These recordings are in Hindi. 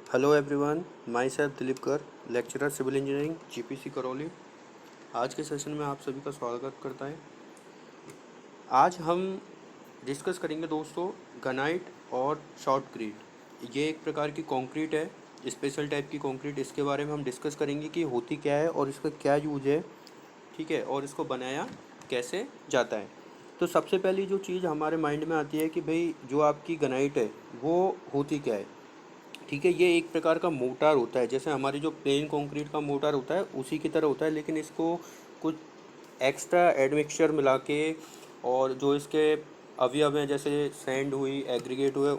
Hello everyone, myself Dilip Kar, lecturer civil engineering GPC Karauli. आज के सेशन में आप सभी का स्वागत करता है। आज हम डिस्कस करेंगे दोस्तों ग्रेनाइट और शॉटक्रीट। ये एक प्रकार की कंक्रीट है, स्पेशल टाइप की कंक्रीट। इसके बारे में हम डिस्कस करेंगे कि होती क्या है और इसका क्या यूज है, ठीक है, और इसको बनाया कैसे जाता है। तो सबसे पहली जो चीज़ हमारे माइंड में आती है कि भाई जो आपकी ग्रेनाइट है वो होती क्या है। ठीक है, ये एक प्रकार का मोटार होता है, जैसे हमारी जो प्लेन कंक्रीट का मोटार होता है उसी की तरह होता है, लेकिन इसको कुछ एक्स्ट्रा एडमिक्सचर मिला के और जो इसके अवयव हैं जैसे सैंड हुई, एग्रीगेट हुए,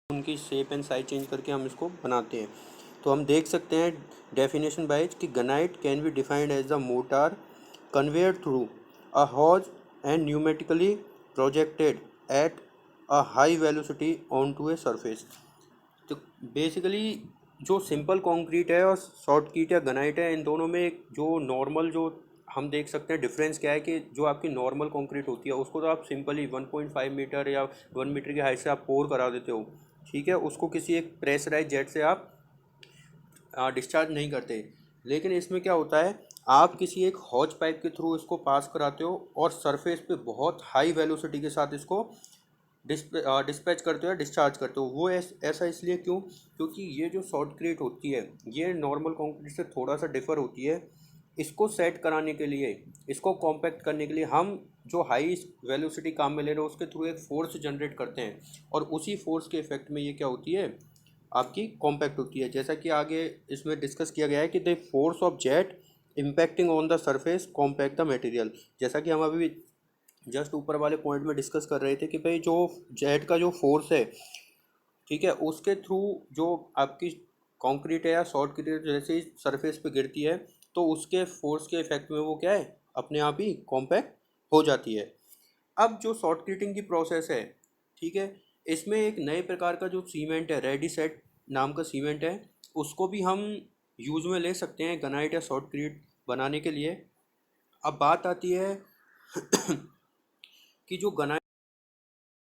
उनकी शेप एंड साइज चेंज करके हम इसको बनाते हैं। तो हम देख सकते हैं डेफिनेशन वाइज कि granite can be defined as the mortar conveyed through a hose and pneumatically projected at a high velocity onto a surface. तो बेसिकली जो सिंपल कंक्रीट है और शॉर्टकीट या ग्रेनाइट है, इन दोनों में एक जो नॉर्मल जो हम देख सकते हैं डिफरेंस क्या है कि जो आपकी नॉर्मल कंक्रीट होती है उसको तो आप सिंपली 1.5 मीटर या 1 मीटर की हाइट से आप पोर करा देते हो, ठीक है, उसको किसी एक प्रेशराइज जेट से आप डिस्चार्ज नहीं करते। लेकिन इसमें क्या होता है, आप किसी एक हॉज पाइप के थ्रू इसको पास कराते हो और सरफेस पे बहुत हाई वेलोसिटी के साथ इसको डिस्पैच करते हो या डिस्चार्ज करते हो। वो ऐसा इसलिए क्यों, क्योंकि ये जो शॉर्टक्रीट होती है ये नॉर्मल कंक्रीट से थोड़ा सा डिफर होती है। इसको सेट कराने के लिए, इसको कॉम्पैक्ट करने के लिए हम जो हाई वेलोसिटी काम में ले रहे हो उसके थ्रू एक फोर्स जनरेट करते हैं, और उसी फोर्स के इफेक्ट में ये क्या होती है, आपकी कॉम्पैक्ट होती है। जैसा कि आगे इसमें डिस्कस किया गया है कि the force of jet impacting on the surface compact the material. जैसा कि हम अभी जस्ट ऊपर वाले पॉइंट में डिस्कस कर रहे थे कि भाई जो जेट का जो फोर्स है, ठीक है, उसके थ्रू जो आपकी कंक्रीट है या शॉर्टक्रीट जैसे ही सरफेस पे गिरती है तो उसके फोर्स के इफेक्ट में वो क्या है, अपने आप ही कॉम्पैक्ट हो जाती है। अब जो शॉर्टक्रीटिंग की प्रोसेस है, ठीक है, इसमें एक नए प्रकार का जो सीमेंट है, रेडी सेट नाम का सीमेंट है, उसको भी हम यूज़ में ले सकते हैं ग्रेनाइट या शॉर्टक्रीट बनाने के लिए। अब बात आती है कि जो ग्रेनाइट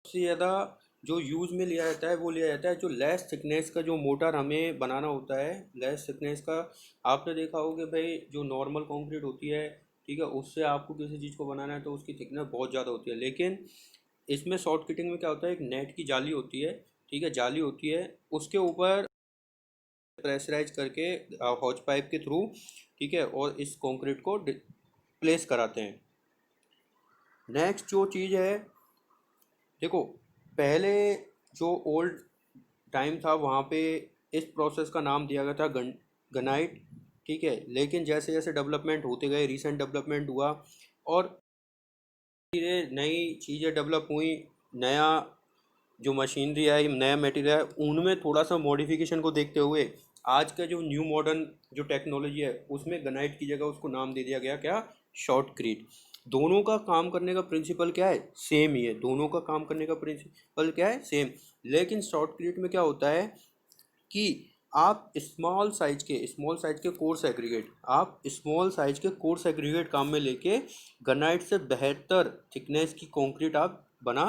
सबसे ज़्यादा जो यूज़ में लिया जाता है वो लिया जाता है जो लेस थिकनेस का जो मोटर हमें बनाना होता है, लेस थिकनेस का। आपने देखा होगा कि भाई जो नॉर्मल कंक्रीट होती है, ठीक है, उससे आपको किसी चीज़ को बनाना है तो उसकी थिकनेस बहुत ज़्यादा होती है। लेकिन इसमें शॉर्ट किटिंग में क्या होता है, एक नेट की जाली होती है, ठीक है, जाली होती है, उसके ऊपर प्रेशराइज करके हॉज पाइप के थ्रू, ठीक है, और इस कंक्रीट को प्लेस कराते हैं। नेक्स्ट जो चीज़ है, देखो, पहले जो ओल्ड टाइम था वहाँ पे इस प्रोसेस का नाम दिया गया था ग्रेनाइट, ठीक है। लेकिन जैसे जैसे डेवलपमेंट होते गए, रिसेंट डेवलपमेंट हुआ और धीरे नई चीज़ें डेवलप हुई, नया जो मशीनरी आई, नया मटेरियल है, उनमें थोड़ा सा मॉडिफिकेशन को देखते हुए आज का जो न्यू मॉडर्न जो टेक्नोलॉजी है उसमें ग्रेनाइट की जगह उसको नाम दे दिया गया क्या, शॉर्टक्रीट। दोनों का काम करने का प्रिंसिपल क्या है, सेम ही है। दोनों का काम करने का प्रिंसिपल क्या है, सेम। लेकिन शॉर्टक्रीट में क्या होता है कि आप स्मॉल साइज के कोर्स एग्रीगेट, आप स्मॉल साइज के कोर्स एग्रीगेट काम में लेके ग्रेनाइट से बेहतर थिकनेस की कंक्रीट आप बना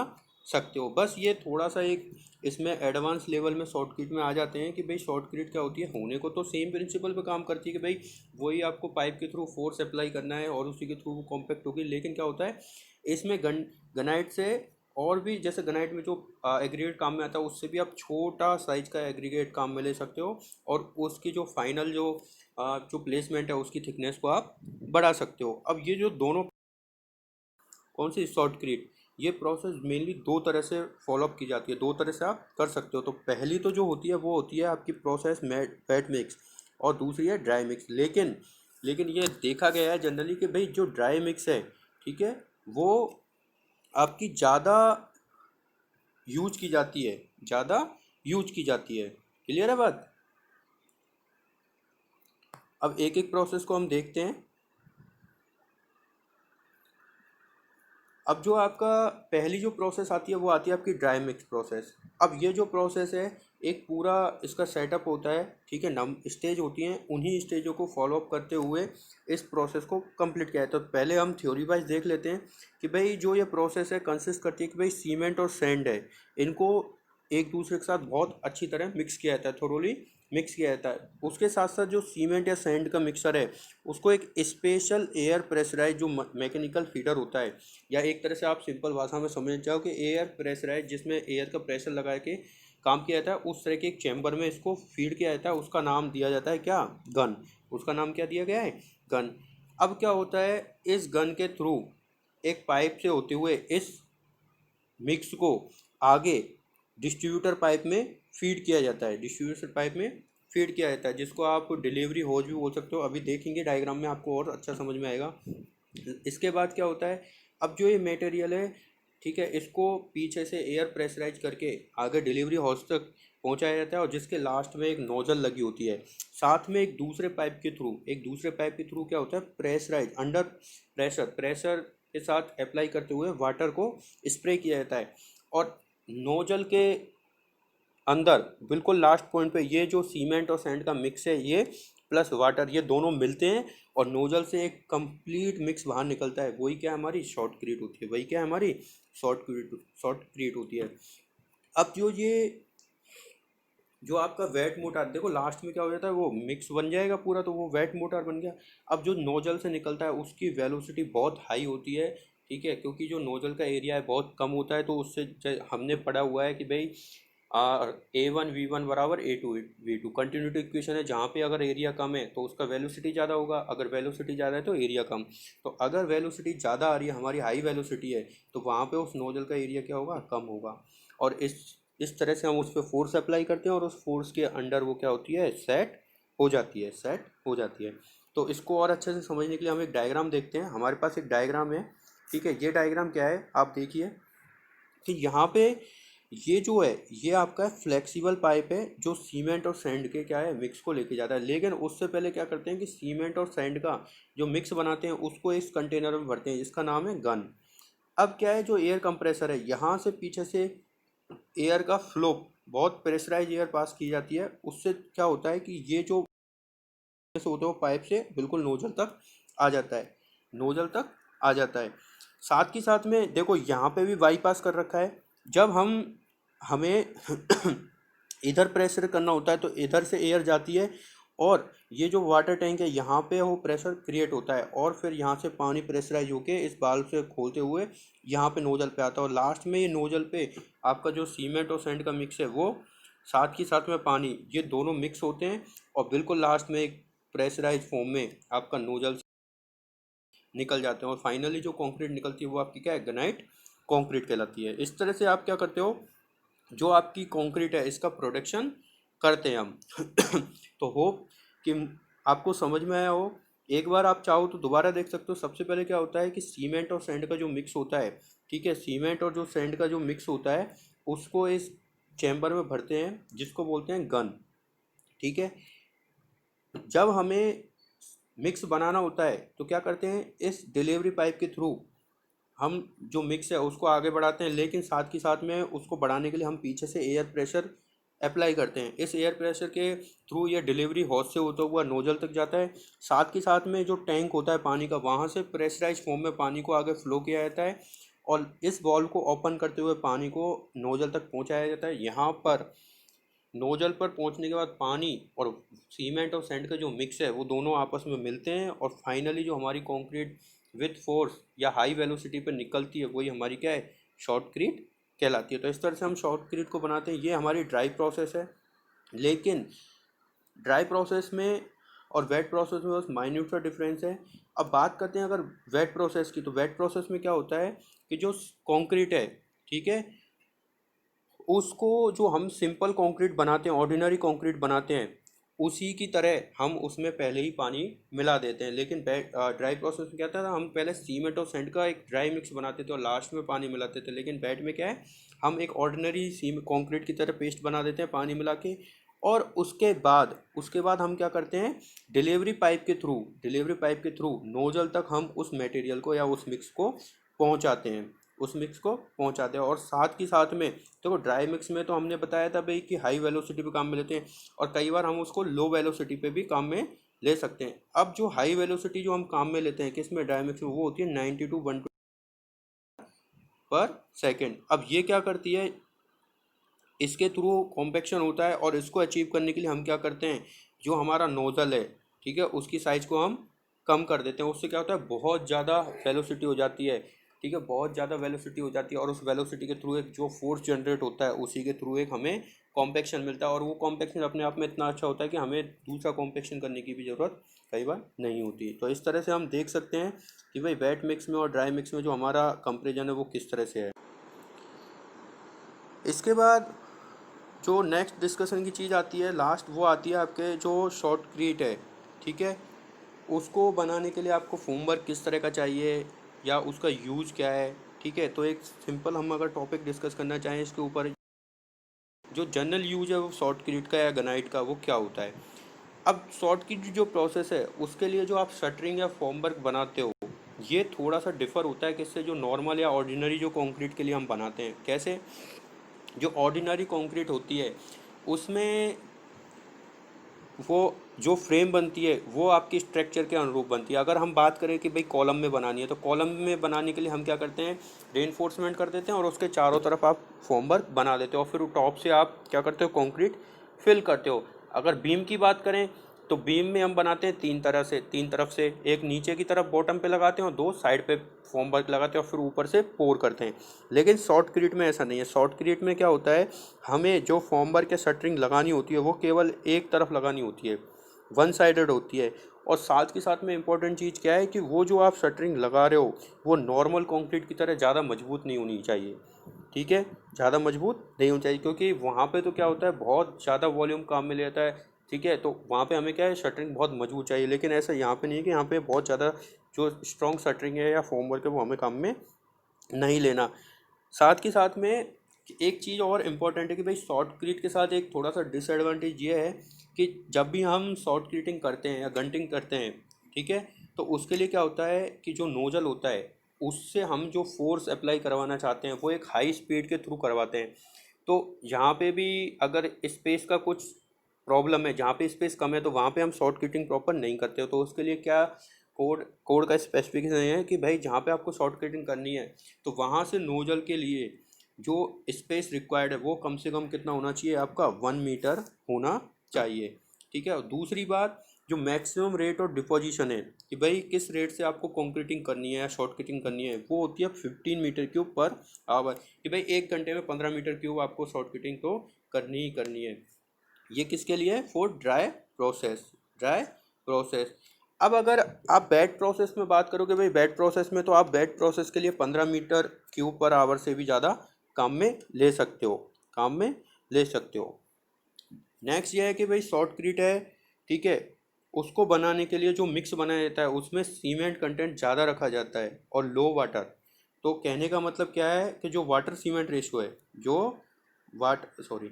सकते हो। बस ये थोड़ा सा एक इसमें एडवांस लेवल में शॉर्टकट में आ जाते हैं कि भाई शॉर्टकट क्या होती है, होने को तो सेम प्रिंसिपल पे काम करती है कि भाई वही आपको पाइप के थ्रू फोर्स अप्लाई करना है और उसी के थ्रू वो कॉम्पैक्ट होगी। लेकिन क्या होता है इसमें ग्रेनाइट से और भी, जैसे ग्रेनाइट में जो एग्रीगेट काम में आता है उससे भी आप छोटा साइज का एग्रीगेट काम में ले सकते हो और उसकी जो फाइनल जो प्लेसमेंट है उसकी थिकनेस को आप बढ़ा सकते हो। अब ये जो दोनों कौन सी शॉर्टक्रीट, ये प्रोसेस मेनली दो तरह से फॉलोअप की जाती है, दो तरह से आप कर सकते हो। तो पहली तो जो होती है वो होती है आपकी प्रोसेस वेट मिक्स और दूसरी है ड्राई मिक्स। लेकिन ये देखा गया है जनरली कि भाई जो ड्राई मिक्स है, ठीक है, वो आपकी ज़्यादा यूज की जाती है, ज़्यादा यूज की जाती है। क्लियर है बात। अब एक एक प्रोसेस को हम देखते हैं। अब जो आपका पहली जो प्रोसेस आती है वो आती है आपकी ड्राई मिक्स प्रोसेस। अब ये जो प्रोसेस है एक पूरा इसका सेटअप होता है, ठीक है, नम स्टेज होती हैं, उन्हीं स्टेजों को फॉलोअप करते हुए इस प्रोसेस को कंप्लीट किया है। तो पहले हम थ्योरी वाइज देख लेते हैं कि भाई जो ये प्रोसेस है कंसिस्ट करती है कि भाई सीमेंट और सैंड है, इनको एक दूसरे के साथ बहुत अच्छी तरह मिक्स किया जाता है, थोरोली मिक्स किया जाता है। उसके साथ साथ जो सीमेंट या सैंड का मिक्सर है उसको एक स्पेशल एयर प्रेशराइज जो मैकेनिकल फीडर होता है, या एक तरह से आप सिंपल भाषा में समझ जाओ कि एयर प्रेशराइज, जिसमें एयर का प्रेशर लगा के काम किया जाता है, उस तरह के एक चैम्बर में इसको फीड किया जाता है। उसका नाम दिया जाता है क्या? गन। उसका नाम क्या दिया गया है? गन। अब क्या होता है, इस गन के थ्रू एक पाइप से होते हुए इस मिक्स को आगे डिस्ट्रीब्यूटर पाइप में फीड किया जाता है, डिस्ट्रीब्यूटर पाइप में फीड किया जाता है, जिसको आप डिलीवरी होज भी बोल सकते हो। अभी देखेंगे डायग्राम में, आपको और अच्छा समझ में आएगा। इसके बाद क्या होता है, अब जो ये मटेरियल है, ठीक है, इसको पीछे से एयर प्रेशराइज करके आगे डिलीवरी हॉर्स तक पहुंचाया जाता है, और जिसके लास्ट में एक नोजल लगी होती है। साथ में एक दूसरे पाइप के थ्रू क्या होता है, प्रेशराइज अंडर प्रेशर के साथ अप्लाई करते हुए वाटर को स्प्रे किया जाता है। और नोजल के अंदर बिल्कुल लास्ट पॉइंट पे ये जो सीमेंट और सैंड का मिक्स है, ये प्लस वाटर, ये दोनों मिलते हैं और नोजल से एक कंप्लीट मिक्स बाहर निकलता है। वही क्या है, हमारी शॉर्ट क्रीट होती है। वही क्या है, हमारी शॉर्ट क्रीट होती है। अब जो आपका वेट मोटार, देखो लास्ट में क्या हो जाता है, वो मिक्स बन जाएगा पूरा, तो वो वेट मोटार बन गया। अब जो नोजल से निकलता है उसकी वेलोसिटी बहुत हाई होती है, ठीक है, क्योंकि जो नोजल का एरिया है बहुत कम होता है। तो उससे हमने पढ़ा हुआ है कि भाई A1 V1 बराबर A2 V2 कंटिन्यूटी इक्वेशन है। जहाँ पे अगर एरिया कम है तो उसका वेलोसिटी ज़्यादा होगा, अगर वेलोसिटी ज़्यादा है तो एरिया कम। तो अगर वेलोसिटी ज़्यादा आ रही है, हमारी हाई वेलोसिटी है, तो वहाँ पे उस नोजल का एरिया क्या होगा, कम होगा। और इस तरह से हम उस पर फोर्स अप्लाई करते हैं और उस फोर्स के अंडर वो क्या होती है, सेट हो जाती है। तो इसको और अच्छे से समझने के लिए हम एक डायग्राम देखते हैं। हमारे पास एक डायग्राम है, ठीक है। ये डायग्राम क्या है, आप देखिए कि यहाँ पे ये जो है, ये आपका फ्लेक्सिबल पाइप है जो सीमेंट और सैंड के क्या है, मिक्स को लेके जाता है। लेकिन उससे पहले क्या करते हैं कि सीमेंट और सैंड का जो मिक्स बनाते हैं उसको इस कंटेनर में भरते हैं, जिसका नाम है गन। अब क्या है, जो एयर कंप्रेसर है, यहाँ से पीछे से एयर का फ्लो, बहुत प्रेशराइज एयर पास की जाती है। उससे क्या होता है कि ये जो से होते हुए पाइप से बिल्कुल नोजल तक आ जाता है, नोजल तक आ जाता है। साथ ही साथ में देखो यहाँ पे भी बाईपास कर रखा है। जब हमें इधर प्रेशर करना होता है तो इधर से एयर जाती है, और ये जो वाटर टैंक है यहाँ पे वो प्रेशर क्रिएट होता है, और फिर यहाँ से पानी प्रेशराइज होके इस बाल्व से खोलते हुए यहाँ पे नोजल पे आता है। और लास्ट में ये नोजल पे आपका जो सीमेंट और सैंड का मिक्स है वो, साथ ही साथ में पानी, ये दोनों मिक्स होते हैं, और बिल्कुल लास्ट में एक प्रेशराइज फॉर्म में आपका नोजल निकल जाते हैं। और फाइनली जो कंक्रीट निकलती है वो आपकी क्या है, ग्रेनाइट कंक्रीट कहलाती है। इस तरह से आप क्या करते हो, जो आपकी कंक्रीट है इसका प्रोडक्शन करते हैं हम। तो होप कि आपको समझ में आया हो। एक बार आप चाहो तो दोबारा देख सकते हो। सबसे पहले क्या होता है कि सीमेंट और सैंड का जो मिक्स होता है, ठीक है, सीमेंट और जो सैंड का जो मिक्स होता है उसको इस चैम्बर में भरते हैं, जिसको बोलते हैं गन, ठीक है। जब हमें मिक्स बनाना होता है तो क्या करते हैं, इस डिलीवरी पाइप के थ्रू हम जो मिक्स है उसको आगे बढ़ाते हैं, लेकिन साथ ही साथ में उसको बढ़ाने के लिए हम पीछे से एयर प्रेशर अप्लाई करते हैं। इस एयर प्रेशर के थ्रू ये डिलीवरी हॉज से होता हुआ नोजल तक जाता है। साथ ही साथ में जो टैंक होता है पानी का, वहाँ से प्रेशराइज फॉर्म में पानी को आगे फ्लो किया जाता है, और इस वॉल्व को ओपन करते हुए पानी को नोजल तक पहुँचाया जाता है। यहाँ पर नोजल पर पहुंचने के बाद पानी और सीमेंट और सैंड का जो मिक्स है वो दोनों आपस में मिलते हैं, और फाइनली जो हमारी कंक्रीट विथ फोर्स या हाई वेलोसिटी पर निकलती है वही हमारी क्या है, शॉर्टक्रीट कहलाती है। तो इस तरह से हम शॉर्टक्रीट को बनाते हैं। ये हमारी ड्राई प्रोसेस है। लेकिन ड्राई प्रोसेस में और वेट प्रोसेस में बस माइन्यूट सा डिफरेंस है। अब बात करते हैं अगर वेट प्रोसेस की, तो वेट प्रोसेस में क्या होता है कि जो कंक्रीट है, ठीक है, उसको जो हम सिंपल कंक्रीट बनाते हैं, ऑर्डिनरी कंक्रीट बनाते हैं, उसी की तरह हम उसमें पहले ही पानी मिला देते हैं। लेकिन ड्राई प्रोसेस में क्या था, हम पहले सीमेंट और सैंड का एक ड्राई मिक्स बनाते थे और लास्ट में पानी मिलाते थे। लेकिन बैट में क्या है, हम एक ऑर्डिनरी सीम कंक्रीट की तरह पेस्ट बना देते हैं पानी मिला के, और उसके बाद हम क्या करते हैं, डिलीवरी पाइप के थ्रू नोजल तक हम उस मटेरियल को या उस मिक्स को पहुंचाते हैं। और साथ ही साथ में देखो, ड्राई मिक्स में तो हमने बताया था भाई कि हाई वेलोसिटी पे काम में लेते हैं, और कई बार हम उसको लो वेलोसिटी पे भी काम में ले सकते हैं। अब जो हाई वेलोसिटी जो हम काम में लेते हैं किस में, ड्राई मिक्स में, वो होती है 90 to 120 पर सेकेंड। अब ये क्या करती है, इसके थ्रू कॉम्पैक्शन होता है, और इसको अचीव करने के लिए हम क्या करते हैं, जो हमारा नोज़ल है, ठीक है, उसकी साइज़ को हम कम कर देते हैं। उससे क्या होता है, बहुत ज़्यादा वेलोसिटी हो जाती है, ठीक है, बहुत ज़्यादा वेलोसिटी हो जाती है, और उस वेलोसिटी के थ्रू एक जो फोर्स जनरेट होता है उसी के थ्रू एक हमें कॉम्पैक्शन मिलता है, और वो कॉम्पैक्शन अपने आप में इतना अच्छा होता है कि हमें दूसरा कॉम्पैक्शन करने की भी ज़रूरत कई बार नहीं होती। तो इस तरह से हम देख सकते हैं कि भाई वेट मिक्स में और ड्राई मिक्स में जो हमारा कंपेरिजन है वो किस तरह से है। इसके बाद जो नेक्स्ट डिस्कशन की चीज़ आती है लास्ट, वो आती है आपके जो शॉर्टक्रीट है, ठीक है, उसको बनाने के लिए आपको फोम वर्क किस तरह का चाहिए या उसका यूज क्या है, ठीक है। तो एक सिंपल हम अगर टॉपिक डिस्कस करना चाहें इसके ऊपर, जो जनरल यूज है वो शॉर्टक्रीट का या ग्रेनाइट का, वो क्या होता है। अब शॉर्टक्रीट जो प्रोसेस है उसके लिए जो आप शटरिंग या फोम वर्क बनाते हो, ये थोड़ा सा डिफर होता है किससे, जो नॉर्मल या ऑर्डिनरी जो कंक्रीट के लिए हम बनाते हैं। कैसे, जो ऑर्डिनरी कंक्रीट होती है उसमें वो जो फ्रेम बनती है वो आपकी स्ट्रक्चर के अनुरूप बनती है। अगर हम बात करें कि भाई कॉलम में बनानी है, तो कॉलम में बनाने के लिए हम क्या करते हैं, रेनफोर्समेंट कर देते हैं और उसके चारों तरफ आप फॉर्मवर्क बना देते हो, और फिर टॉप से आप क्या करते हो, कंक्रीट फिल करते हो। अगर बीम की बात करें तो बीम में हम बनाते हैं तीन तरफ से, एक नीचे की तरफ बॉटम पे लगाते हैं और दो साइड पे फॉर्म वर्क लगाते हैं, और फिर ऊपर से पोर करते हैं। लेकिन शॉर्टक्रीट में ऐसा नहीं है। शॉर्टक्रीट में क्या होता है, हमें जो फॉर्म वर्क या शटरिंग लगानी होती है वो केवल एक तरफ लगानी होती है, वन साइडेड होती है। और साथ के साथ में इम्पोर्टेंट चीज़ क्या है कि वो जो आप शटरिंग लगा रहे हो वो नॉर्मल कंक्रीट की तरह ज़्यादा मजबूत नहीं होनी चाहिए, ठीक है, ज़्यादा मजबूत नहीं होनी चाहिए, क्योंकि वहाँ पे तो क्या होता है, बहुत ज़्यादा वॉल्यूम काम में लेता है, ठीक है। तो वहाँ पे हमें क्या है, शटरिंग बहुत मजबूत चाहिए। लेकिन ऐसा यहाँ पे नहीं है कि यहाँ पे बहुत ज़्यादा जो स्ट्रॉन्ग शटरिंग है या फॉर्म वर्क है वो हमें काम में नहीं लेना। साथ के साथ में एक चीज़ और इम्पोर्टेंट है कि भाई शॉर्टक्रीट के साथ एक थोड़ा सा डिसएडवांटेज ये है कि जब भी हम शॉर्टक्रीटिंग करते हैं या गंटिंग करते हैं, ठीक है, तो उसके लिए क्या होता है कि जो नोजल होता है उससे हम जो फोर्स अप्लाई करवाना चाहते हैं वो एक हाई स्पीड के थ्रू करवाते हैं। तो यहाँ पे भी अगर स्पेस का कुछ प्रॉब्लम है, जहाँ पे स्पेस कम है, तो वहाँ पे हम शॉर्ट किटिंग प्रॉपर नहीं करते हो। तो उसके लिए क्या कोड कोड का स्पेसिफिकेशन है कि भाई जहाँ पे आपको शॉर्ट किटिंग करनी है तो वहाँ से नोजल के लिए जो स्पेस रिक्वायर्ड है वो कम से कम कितना होना चाहिए, आपका 1 मीटर होना चाहिए, ठीक है। और दूसरी बात, जो मैक्सिमम रेट और डिपोजिशन है कि भाई किस रेट से आपको कंक्रीटिंग करनी है या शॉर्ट किटिंग करनी है, वो होती है 15 मीटर क्यूब पर आवर, कि भाई 1 घंटे में 15 मीटर क्यूब आपको शॉर्ट किटिंग तो करनी ही करनी है। ये किसके लिए है, फॉर ड्राई प्रोसेस। अब अगर आप बैट प्रोसेस में बात करोगे, भाई बैट प्रोसेस में तो आप बैट प्रोसेस के लिए 15 मीटर क्यूब पर आवर से भी ज़्यादा काम में ले सकते हो, काम में ले सकते हो। नेक्स्ट ये है कि भाई शॉर्टक्रीट है, ठीक है, उसको बनाने के लिए जो मिक्स बनाया जाता है उसमें सीमेंट कंटेंट ज़्यादा रखा जाता है और लो वाटर। तो कहने का मतलब क्या है कि जो वाटर सीमेंट रेशियो है, जो वाट सॉरी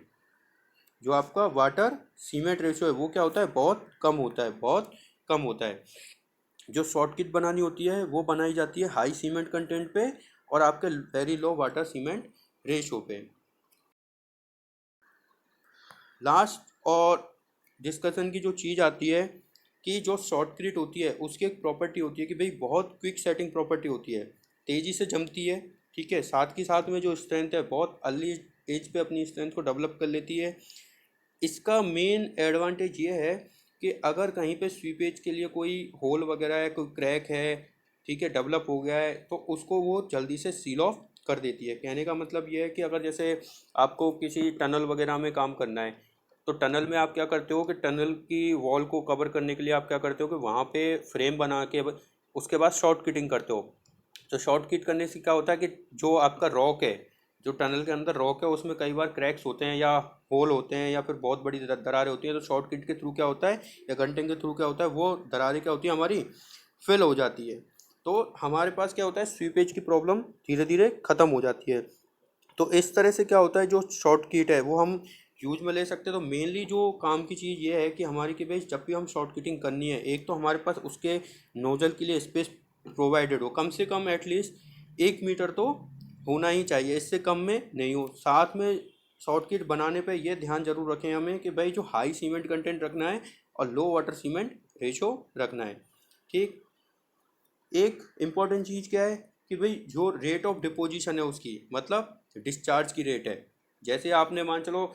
जो आपका वाटर सीमेंट रेशियो है वो क्या होता है, बहुत कम होता है, बहुत कम होता है। जो शॉर्ट किट बनानी होती है वो बनाई जाती है हाई सीमेंट कंटेंट पे और आपके very low water cement ratio पे। लास्ट और डिस्कशन की जो चीज़ आती है कि जो शॉर्टक्रीट होती है उसकी एक प्रॉपर्टी होती है कि भाई बहुत क्विक सेटिंग प्रॉपर्टी होती है, तेज़ी से जमती है, ठीक है। साथ के साथ में जो स्ट्रेंथ है बहुत अर्ली एज पे अपनी स्ट्रेंथ को डेवलप कर लेती है। इसका मेन एडवांटेज ये है कि अगर कहीं पे स्वीपेज के लिए कोई होल वगैरह है, कोई क्रैक है, ठीक है, डेवलप हो गया है, तो उसको वो जल्दी से सील ऑफ कर देती है। कहने का मतलब ये है कि अगर जैसे आपको किसी टनल वगैरह में काम करना है, तो टनल में आप क्या करते हो कि टनल की वॉल को कवर करने के लिए आप क्या करते हो कि वहाँ पे फ्रेम बना के उसके बाद शॉर्ट किटिंग करते हो। तो शॉर्ट किट करने से क्या होता है कि जो आपका रॉक है, जो टनल के अंदर रॉक है, उसमें कई बार क्रैक्स होते हैं या होल होते हैं या फिर बहुत बड़ी दरारें होती हैं। तो शॉर्ट किट के थ्रू क्या होता है या गंटिंग के थ्रू क्या होता है, वो दरारें क्या होती है, हमारी फिल हो जाती है। तो हमारे पास क्या होता है, स्वीपेज की प्रॉब्लम धीरे धीरे ख़त्म हो जाती है। तो इस तरह से क्या होता है, जो शॉर्ट किट है वो हम यूज में ले सकते हैं। तो मेनली जो काम की चीज़ ये है कि हमारी कि भाई जब भी हम शॉर्ट किटिंग करनी है, एक तो हमारे पास उसके नोजल के लिए स्पेस प्रोवाइडेड हो, कम से कम एटलीस्ट 1 मीटर तो होना ही चाहिए, इससे कम में नहीं हो। साथ में शॉर्ट किट बनाने पे ये ध्यान जरूर रखें हमें कि भाई जो हाई सीमेंट कंटेंट रखना है और लो वाटर सीमेंट रेशो रखना है, ठीक। एक इम्पॉर्टेंट चीज़ क्या है कि भाई जो रेट ऑफ डिपोजिशन है उसकी, मतलब डिस्चार्ज की रेट है, जैसे आपने मान चलो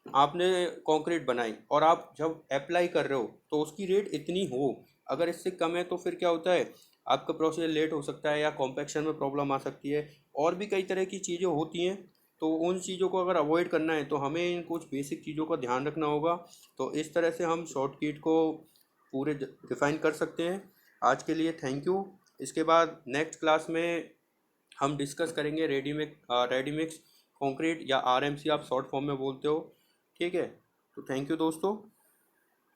आपने कंक्रीट बनाई और आप जब अप्लाई कर रहे हो तो उसकी रेट इतनी हो, अगर इससे कम है तो फिर क्या होता है, आपका प्रोसीजर लेट हो सकता है या कॉम्पेक्शन में प्रॉब्लम आ सकती है, और भी कई तरह की चीज़ें होती हैं। तो उन चीज़ों को अगर अवॉइड करना है तो हमें इन कुछ बेसिक चीज़ों का ध्यान रखना होगा। तो इस तरह से हम शॉर्टकट को पूरे डिफाइन कर सकते हैं। आज के लिए थैंक यू। इसके बाद नेक्स्ट क्लास में हम डिस्कस करेंगे रेडीमिक्स कंक्रीट या आरएमसी आप शॉर्ट फॉर्म में बोलते हो। ठीक है, तो थैंक यू दोस्तों।